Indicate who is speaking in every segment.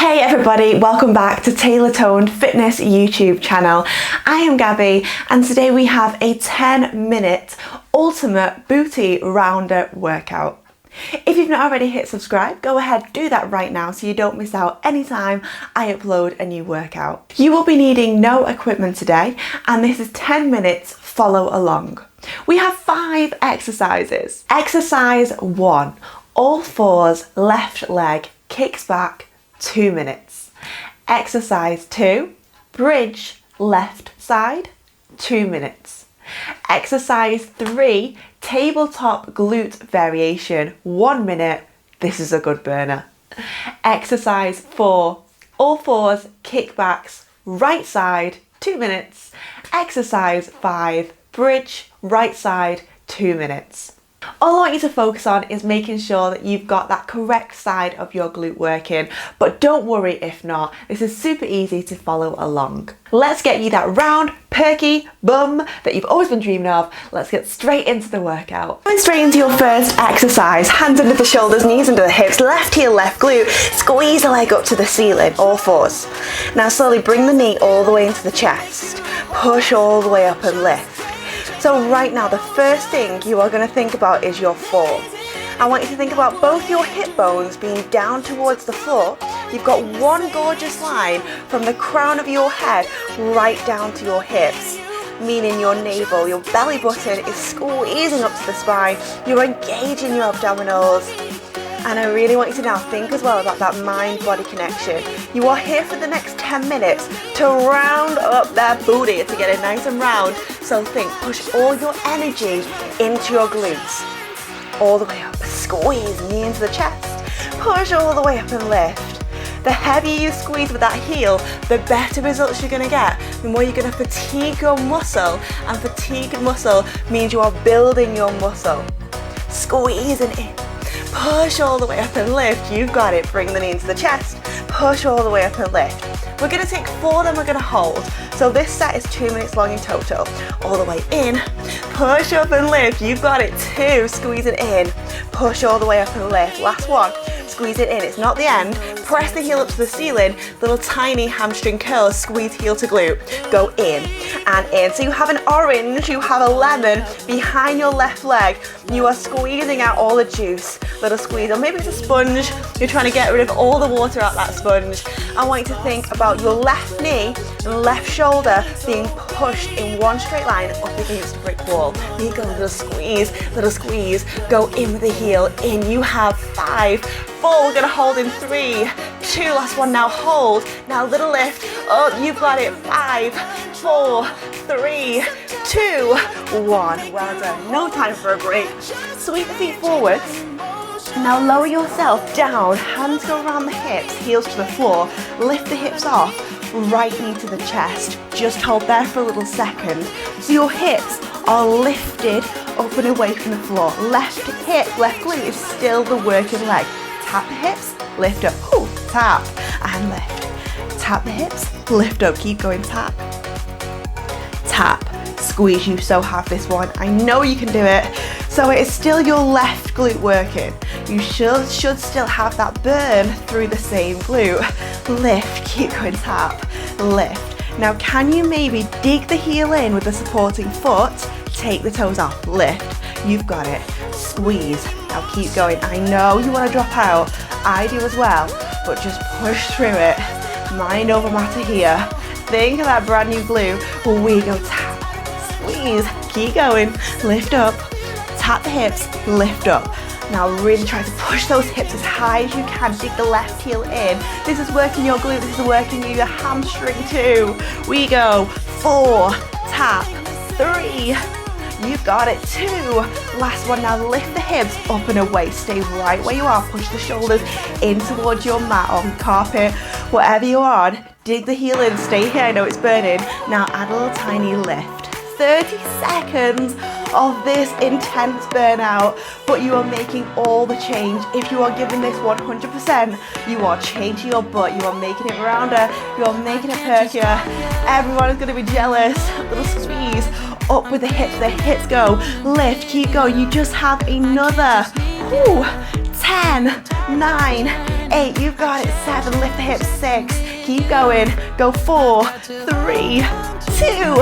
Speaker 1: Hey everybody, welcome back to TaylorToned Fitness YouTube channel. I am Gabby and today we have a 10-minute ultimate booty rounder workout. If you've not already hit subscribe, go ahead, do that right now so you don't miss out anytime I upload a new workout. You will be needing no equipment today and this is 10 minutes, follow along. We have 5 exercises. Exercise 1, all fours, left leg, kicks back, 2 minutes. Exercise 2, bridge left side, 2 minutes. Exercise 3, tabletop glute variation, 1 minute. This is a good burner. Exercise 4, all fours, kickbacks, right side, 2 minutes. Exercise 5, bridge, right side, 2 minutes. All I want you to focus on is making sure that you've got that correct side of your glute working, but don't worry if not, this is super easy to follow along. Let's get you that round, perky bum that you've always been dreaming of. Let's get straight into the workout. Going straight into your first exercise, hands under the shoulders, knees under the hips, left heel, left glute, squeeze the leg up to the ceiling, all fours. Now slowly bring the knee all the way into the chest, push all the way up and lift. So right now, the first thing you are going to think about is your form. I want you to think about both your hip bones being down towards the floor. You've got one gorgeous line from the crown of your head right down to your hips, meaning your navel, your belly button is squeezing up to the spine. You're engaging your abdominals. And I really want you to now think as well about that mind-body connection. You are here for the next 10 minutes to round up that booty, to get it nice and round. So think, push all your energy into your glutes. All the way up, squeeze, knee into the chest. Push all the way up and lift. The heavier you squeeze with that heel, the better results you're gonna get. The more you're gonna fatigue your muscle, and fatigued muscle means you are building your muscle. Squeezing in. Push all the way up and lift. You've got it. Bring the knee into the chest. Push all the way up and lift. We're going to take 4, then we're going to hold. So this set is 2 minutes long in total. All the way in. Push up and lift. You've got it. 2. Squeeze it in. Push all the way up and lift. Last one. Squeeze it in. It's not the end. Press the heel up to the ceiling. Little tiny hamstring curls. Squeeze heel to glute. Go in and in. So you have an orange, you have a lemon behind your left leg. You are squeezing out all the juice. Little squeeze, or maybe it's a sponge. You're trying to get rid of all the water out that sponge. I want you to think about your left knee and left shoulder being pushed in one straight line up against a brick wall. There you go, little squeeze. Go in with the heel, in. You have 5, 4, we're gonna hold in 3, 2, last one, now hold. Now little lift, up, you've got it, 5, 4, 3, 2, 1. Well done, no time for a break. Sweep the feet forwards. Now lower yourself down, hands go around the hips, heels to the floor, lift the hips off, right knee to the chest. Just hold there for a little second. So your hips are lifted up and away from the floor. Left hip, left glute is still the working leg. Tap the hips, lift up, ooh, tap and lift. Tap the hips, lift up, keep going, tap, tap, squeeze. You so have this one. I know you can do it. So it is still your left glute working. You should still have that burn through the same glute. Lift, keep going, tap, lift. Now can you maybe dig the heel in with the supporting foot, take the toes off, lift. You've got it, squeeze. Now keep going. I know you want to drop out, I do as well, but just push through it. Mind over matter here. Think of that brand new glute. We go tap, squeeze, keep going, lift up, tap the hips, lift up. Now really try to push those hips as high as you can. Dig the left heel in. This is working your glute, this is working your hamstring too. We go 4, tap, 3, you've got it, 2. Last one, now lift the hips up and away. Stay right where you are. Push the shoulders in towards your mat or carpet, whatever you're on. Dig the heel in, stay here, I know it's burning. Now add a little tiny lift. 30 seconds of this intense burnout, but you are making all the change. If you are giving this 100%, you are changing your butt, you are making it rounder, you are making it perkier. Everyone is going to be jealous. Little squeeze up with the hips go, lift, keep going. You just have another 10, 9, 8, you've got it, 7, lift the hips, 6, keep going, go 4, 3, 2,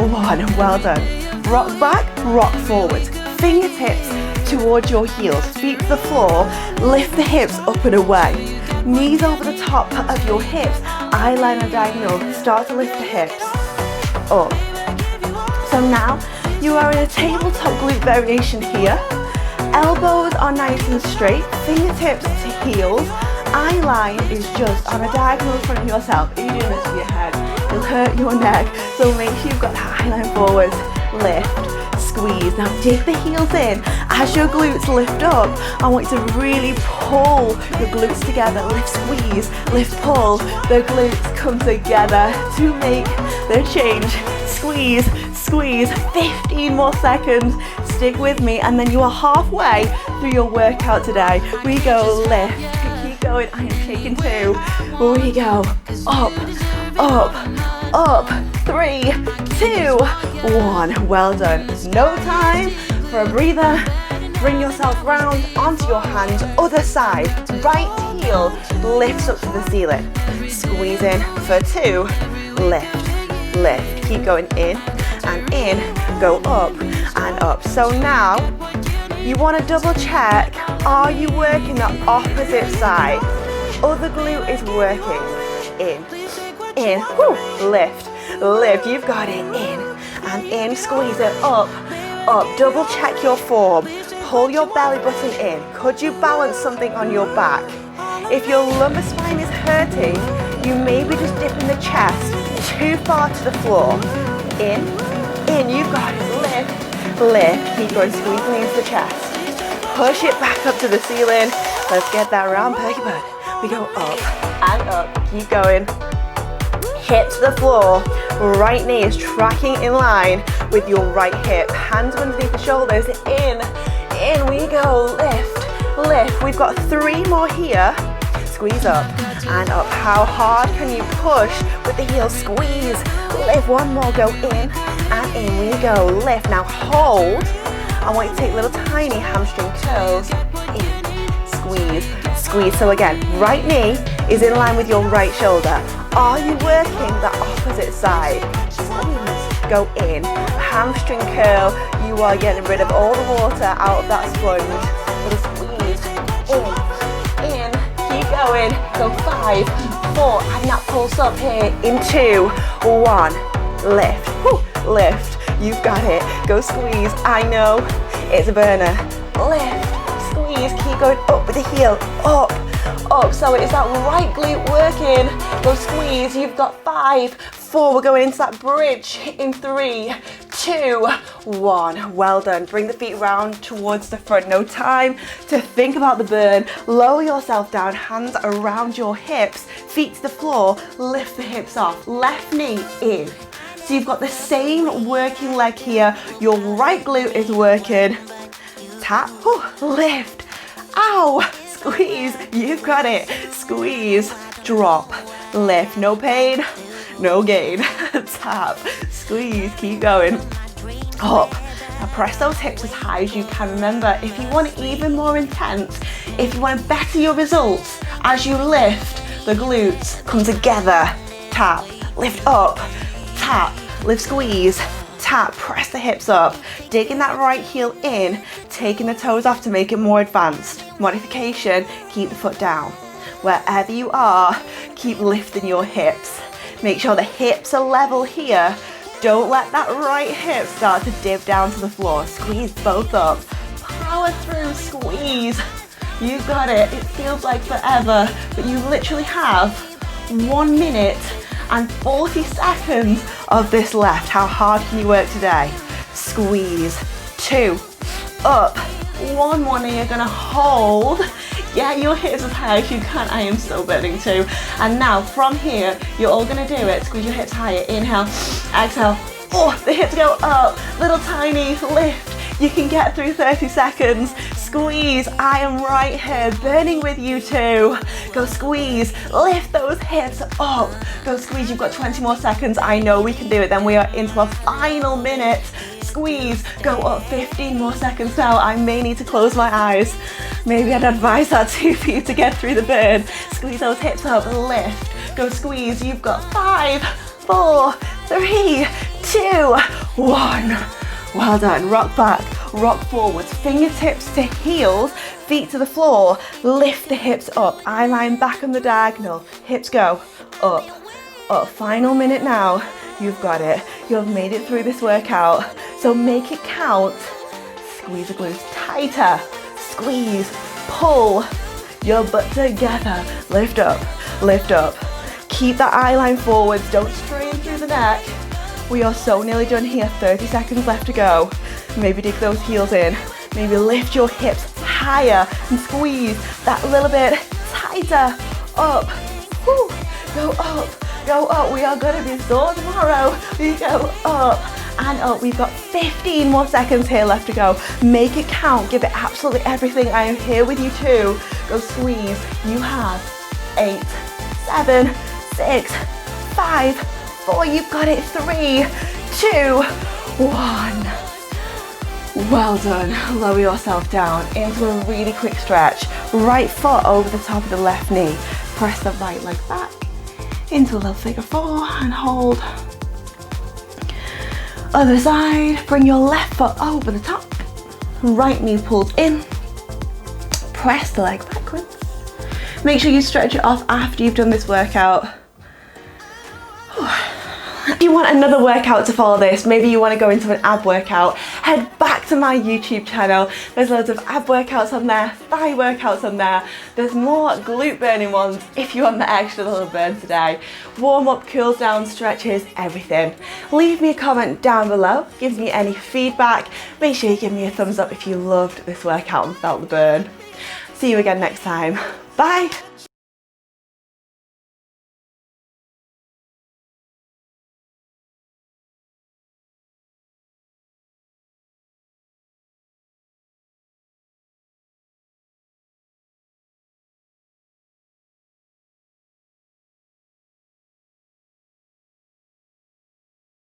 Speaker 1: 1, well done. Rock back, rock forward, fingertips towards your heels, feet to the floor, lift the hips up and away, knees over the top of your hips, eye line and diagonal, start to lift the hips up. So now you are in a tabletop glute variation here. Elbows are nice and straight, fingertips to heels, eye line is just on a diagonal in front of yourself. If you're doing this with your head, it'll hurt your neck, so make sure you've got that eye line forward, lift, squeeze. Now dig the heels in. As your glutes lift up, I want you to really pull your glutes together, lift, squeeze, lift, pull. The glutes come together to make the change. Squeeze, squeeze, 15 more seconds. Stick with me, and then you are halfway through your workout today. We go lift, keep going, I am shaking too. We go up, up, up, 3, 2, 1, well done. No time for a breather. Bring yourself round onto your hands, other side, right heel lifts up to the ceiling. Squeeze in for 2, lift, lift, keep going in and in, go up and up. So now you want to double check, are you working the opposite side? Other glute is working, in, whoo, lift, lift, you've got it, in and in, squeeze it, up, double check your form, pull your belly button in. Could you balance something on your back? If your lumbar spine is hurting, you may be just dipping the chest too far to the floor, in, you've got it, lift, lift, keep going, squeezing into the chest, push it back up to the ceiling, let's get that round perky bud. We go up and up, keep going, hip to the floor, right knee is tracking in line with your right hip, hands underneath the shoulders, in we go, lift, lift, we've got 3 more here, squeeze up and up, how hard can you push with the heels, squeeze, lift, 1 more, go in and in we go, lift, now hold, I want you to take little tiny hamstring curls, in, squeeze, squeeze, so again, right knee is in line with your right shoulder, are you working the opposite side, squeeze, go in, hamstring curl, you are getting rid of all the water out of that sponge, little squeeze, in, keep going, go 5, 4, and that pulse up here, in 2, 1, lift, whoo, lift, you've got it, go squeeze, I know, it's a burner, lift, squeeze, keep going up with the heel, up, so it's that right glute working, go squeeze, you've got 5, 4, we're going into that bridge, in 3, 2, 1, well done, bring the feet round towards the front, no time to think about the burn, lower yourself down, hands around your hips, feet to the floor, lift the hips off, left knee in, so you've got the same working leg here, your right glute is working, tap, lift, ow, squeeze, you've got it, squeeze, drop, lift, no pain, no gain, tap, squeeze, keep going, up, now press those hips as high as you can. Remember, if you want it even more intense, if you want to better your results, as you lift, the glutes come together, tap, lift up, tap, lift, squeeze, tap, press the hips up, digging that right heel in, taking the toes off to make it more advanced. Modification, keep the foot down. Wherever you are, keep lifting your hips. Make sure the hips are level here. Don't let that right hip start to dip down to the floor. Squeeze both up. Power through, squeeze. You've got it. It feels like forever, but you literally have 1 minute and 40 seconds of this left. How hard can you work today? Squeeze, 2, up, 1 more, and you're gonna hold. Get your hips as high as you can. I am still burning too. And now from here, you're all gonna do it. Squeeze your hips higher, inhale, exhale. Oh, the hips go up, little tiny lift. You can get through 30 seconds. Squeeze, I am right here, burning with you too. Go squeeze, lift those hips up. Go squeeze, you've got 20 more seconds. I know we can do it. Then we are into our final minute. squeeze, go up. 15 more seconds now. I may need to close my eyes. Maybe I'd advise that too for you to get through the burn. Squeeze those hips up, lift, go squeeze. You've got 5, 4, 3, 2, 1. Well done. Rock back, rock forwards, fingertips to heels, feet to the floor. Lift the hips up, eye line back on the diagonal. Hips go up, up. Final minute now. You've got it. You've made it through this workout. So make it count. Squeeze the glutes tighter. Squeeze, pull your butt together. Lift up, lift up. Keep that eye line forwards. Don't strain through the neck. We are so nearly done here. 30 seconds left to go. Maybe dig those heels in. Maybe lift your hips higher and squeeze that little bit tighter. Up. Whew. Go up. Go up. We are going to be sore tomorrow. We go up and up. We've got 15 more seconds here left to go. Make it count. Give it absolutely everything. I am here with you too. Go squeeze. You have 8, 7, 6, 5, 4. You've got it. 3, 2, 1. Well done. Lower yourself down into a really quick stretch. Right foot over the top of the left knee. Press the right leg back into a little figure 4 and hold. Other side. Bring your left foot over the top. Right knee pulls in. Press the leg backwards. Make sure you stretch it off after you've done this workout. If you want another workout to follow this, maybe you want to go into an ab workout, head back to my YouTube channel. There's loads of ab workouts on there, thigh workouts on there. There's more glute burning ones if you want the extra little burn today. Warm up, cools down, stretches, everything. Leave me a comment down below, gives me any feedback. Make sure you give me a thumbs up if you loved this workout and felt the burn. See you again next time. Bye.